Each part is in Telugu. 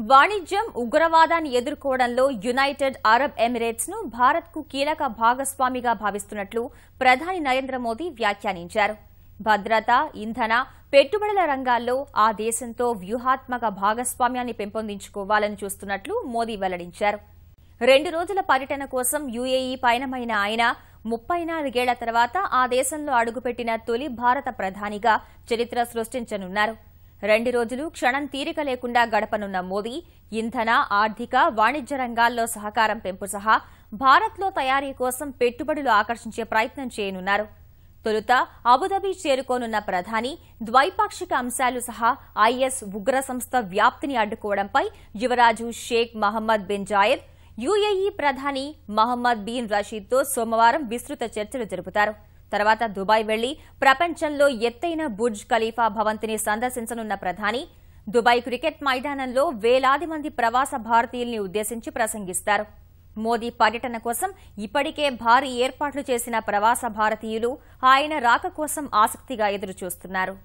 వాణిజ్యం, ఉగ్రవాదాన్ని ఎదుర్కోవడంలో యునైటెడ్ అరబ్ ఎమిరేట్స్ ను భారత్కు కీలక భాగస్వామిగా భావిస్తున్నట్లు ప్రధాని నరేంద్ర మోదీ వ్యాఖ్యానించారు. భద్రత, ఇంధన, పెట్టుబడుల రంగాల్లో ఆ దేశంతో వ్యూహాత్మక భాగస్వామ్యాన్ని పెంపొందించుకోవాలని చూస్తున్నట్లు మోదీ వెల్లడించారు. 2 రోజుల పర్యటన కోసం యుఏఈ పయనమైన ఆయన 34 ఏళ్ల తర్వాత ఆ దేశంలో అడుగుపెట్టిన తొలి భారత ప్రధానిగా చరిత్ర సృష్టించనున్నారు. 2 రోజులు క్షణం తీరిక లేకుండా గడపనున్న మోదీ ఇంధన, ఆర్థిక, వాణిజ్య రంగాల్లో సహకారం పెంపు సహా భారత్లో తయారీ కోసం పెట్టుబడులు ఆకర్షించే ప్రయత్నం చేయనున్నారు. తొలుత అబుదాబి చేరుకోనున్న ప్రధాని ద్వైపాక్షిక అంశాలు సహా ఐఎస్ ఉగ్ర సంస్థ వ్యాప్తిని అడ్డుకోవడంపై యువరాజు Sheikh Mohammed bin Zayed, UAE ప్రధాని మహమ్మద్ బిన్ రషీద్తో సోమవారం విస్తృత చర్చలు జరుపుతారు. తర్వాత దుబాయ్ వెళ్లి ప్రపంచంలో ఎత్తైన బుర్జ్ ఖలీఫా భవంతిని సందర్శించనున్న ప్రధాని దుబాయ్ క్రికెట్ మైదానంలో వేలాది మంది ప్రవాస భారతీయుల్ని ఉద్దేశించి ప్రసంగిస్తారు. మోదీ పర్యటన కోసం ఇప్పటికే భారీ ఏర్పాట్లు చేసిన ప్రవాస భారతీయులు ఆయన రాక కోసం ఆసక్తిగా ఎదురుచూస్తున్నారు.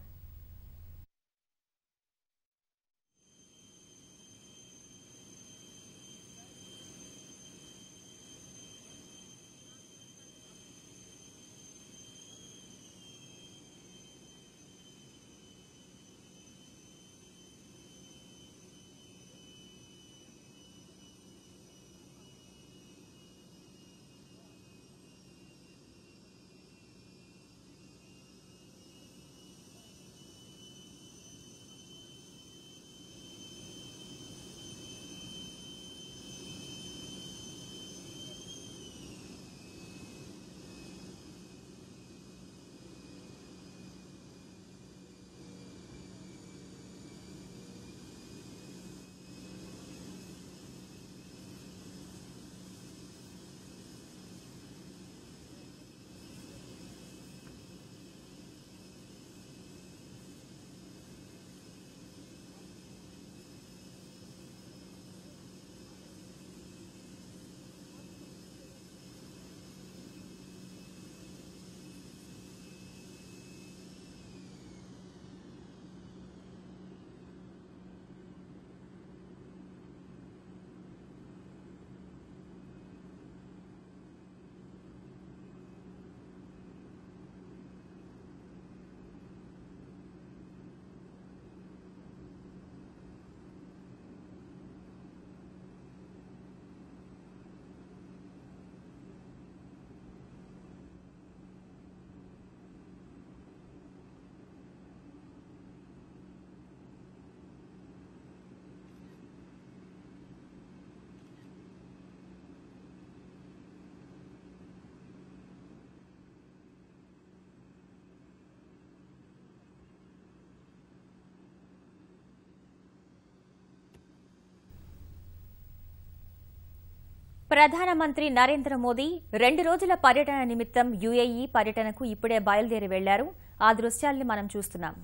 ప్రధానమంత్రి నరేంద్ర మోదీ 2 రోజుల పర్యటన నిమిత్తం యుఏఈ పర్యటనకు ఇప్పుడే బయలుదేరి వెళ్లారు. ఆ దృశ్యాల్ని మనం చూస్తున్నాం.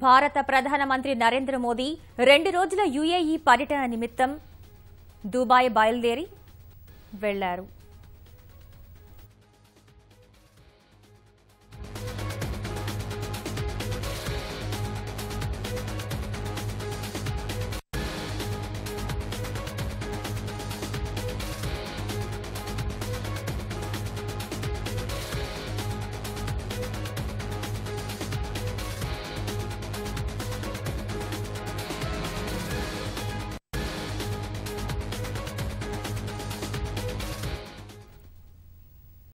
భారత ప్రధానమంత్రి నరేంద్ర మోదీ 2 రోజుల యుఏఈ పర్యటన నిమిత్తం దుబాయ్ బయలుదేరి వెళ్లారు.